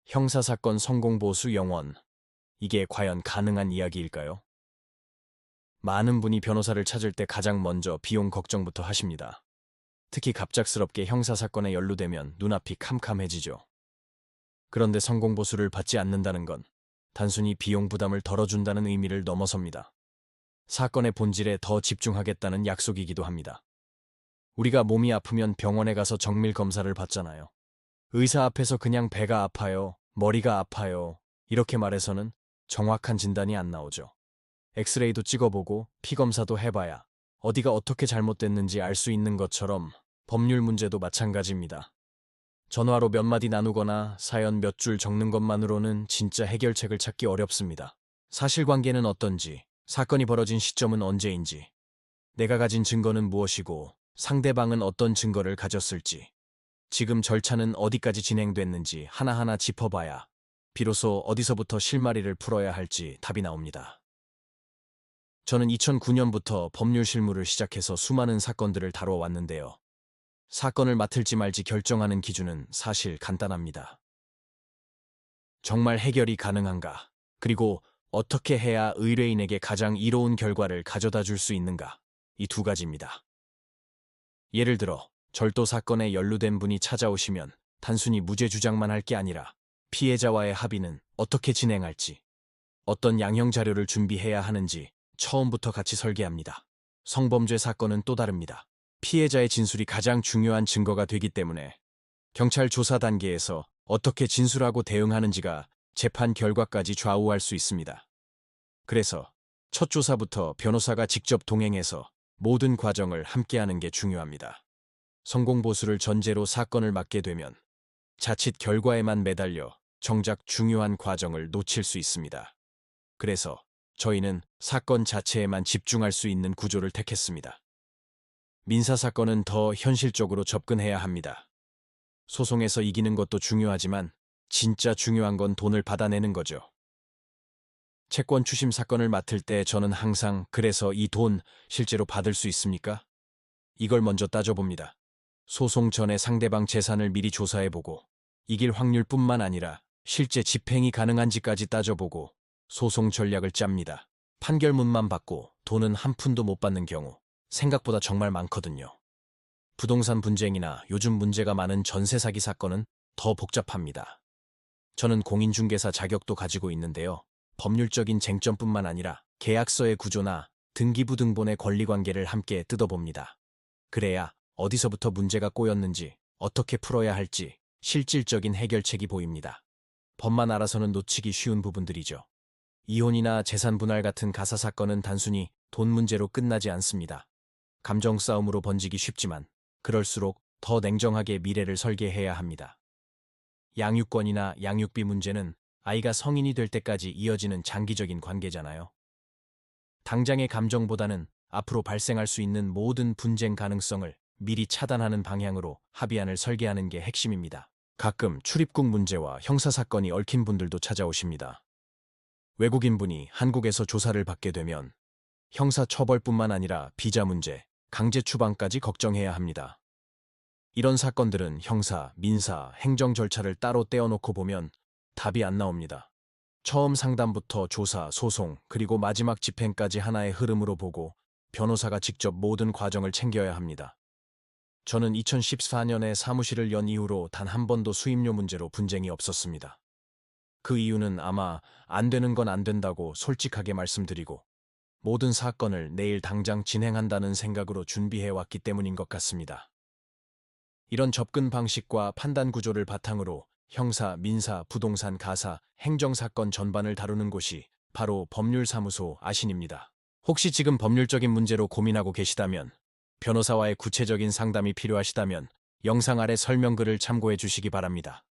형사사건 성공보수 영원. 이게 과연 가능한 이야기일까요? 많은 분이 변호사를 찾을 때 가장 먼저 비용 걱정부터 하십니다. 특히 갑작스럽게 형사사건에 연루되면 눈앞이 캄캄해지죠. 그런데 성공보수를 받지 않는다는 건 단순히 비용 부담을 덜어준다는 의미를 넘어섭니다. 사건의 본질에 더 집중하겠다는 약속이기도 합니다. 우리가 몸이 아프면 병원에 가서 정밀 검사를 받잖아요. 의사 앞에서 그냥 배가 아파요, 머리가 아파요, 이렇게 말해서는 정확한 진단이 안 나오죠. 엑스레이도 찍어보고 피검사도 해봐야 어디가 어떻게 잘못됐는지 알 수 있는 것처럼 법률 문제도 마찬가지입니다. 전화로 몇 마디 나누거나 사연 몇 줄 적는 것만으로는 진짜 해결책을 찾기 어렵습니다. 사실관계는 어떤지, 사건이 벌어진 시점은 언제인지, 내가 가진 증거는 무엇이고 상대방은 어떤 증거를 가졌을지, 지금 절차는 어디까지 진행됐는지 하나하나 짚어봐야 비로소 어디서부터 실마리를 풀어야 할지 답이 나옵니다. 저는 2009년부터 법률 실무를 시작해서 수많은 사건들을 다뤄왔는데요. 사건을 맡을지 말지 결정하는 기준은 사실 간단합니다. 정말 해결이 가능한가? 그리고 어떻게 해야 의뢰인에게 가장 이로운 결과를 가져다 줄 수 있는가? 이 두 가지입니다. 예를 들어 절도 사건에 연루된 분이 찾아오시면 단순히 무죄 주장만 할 게 아니라 피해자와의 합의는 어떻게 진행할지, 어떤 양형 자료를 준비해야 하는지 처음부터 같이 설계합니다. 성범죄 사건은 또 다릅니다. 피해자의 진술이 가장 중요한 증거가 되기 때문에 경찰 조사 단계에서 어떻게 진술하고 대응하는지가 재판 결과까지 좌우할 수 있습니다. 그래서 첫 조사부터 변호사가 직접 동행해서 모든 과정을 함께하는 게 중요합니다. 성공보수를 전제로 사건을 맡게 되면 자칫 결과에만 매달려 정작 중요한 과정을 놓칠 수 있습니다. 그래서 저희는 사건 자체에만 집중할 수 있는 구조를 택했습니다. 민사사건은 더 현실적으로 접근해야 합니다. 소송에서 이기는 것도 중요하지만 진짜 중요한 건 돈을 받아내는 거죠. 채권 추심 사건을 맡을 때 저는 항상 그래서 이 돈 실제로 받을 수 있습니까? 이걸 먼저 따져봅니다. 소송 전에 상대방 재산을 미리 조사해보고 이길 확률뿐만 아니라 실제 집행이 가능한지까지 따져보고 소송 전략을 짭니다. 판결문만 받고 돈은 한 푼도 못 받는 경우 생각보다 정말 많거든요. 부동산 분쟁이나 요즘 문제가 많은 전세 사기 사건은 더 복잡합니다. 저는 공인중개사 자격도 가지고 있는데요. 법률적인 쟁점뿐만 아니라 계약서의 구조나 등기부등본의 권리관계를 함께 뜯어봅니다. 그래야 어디서부터 문제가 꼬였는지, 어떻게 풀어야 할지 실질적인 해결책이 보입니다. 법만 알아서는 놓치기 쉬운 부분들이죠. 이혼이나 재산 분할 같은 가사 사건은 단순히 돈 문제로 끝나지 않습니다. 감정 싸움으로 번지기 쉽지만 그럴수록 더 냉정하게 미래를 설계해야 합니다. 양육권이나 양육비 문제는 아이가 성인이 될 때까지 이어지는 장기적인 관계잖아요. 당장의 감정보다는 앞으로 발생할 수 있는 모든 분쟁 가능성을 미리 차단하는 방향으로 합의안을 설계하는 게 핵심입니다. 가끔 출입국 문제와 형사사건이 얽힌 분들도 찾아오십니다. 외국인분이 한국에서 조사를 받게 되면 형사처벌뿐만 아니라 비자 문제, 강제 추방까지 걱정해야 합니다. 이런 사건들은 형사, 민사, 행정 절차를 따로 떼어놓고 보면 답이 안 나옵니다. 처음 상담부터 조사, 소송, 그리고 마지막 집행까지 하나의 흐름으로 보고 변호사가 직접 모든 과정을 챙겨야 합니다. 저는 2014년에 사무실을 연 이후로 단 한 번도 수임료 문제로 분쟁이 없었습니다. 그 이유는 아마 안 되는 건 안 된다고 솔직하게 말씀드리고 모든 사건을 내일 당장 진행한다는 생각으로 준비해왔기 때문인 것 같습니다. 이런 접근 방식과 판단 구조를 바탕으로 형사, 민사, 부동산, 가사, 행정사건 전반을 다루는 곳이 바로 법률사무소 아신입니다. 혹시 지금 법률적인 문제로 고민하고 계시다면, 변호사와의 구체적인 상담이 필요하시다면 영상 아래 설명글을 참고해 주시기 바랍니다.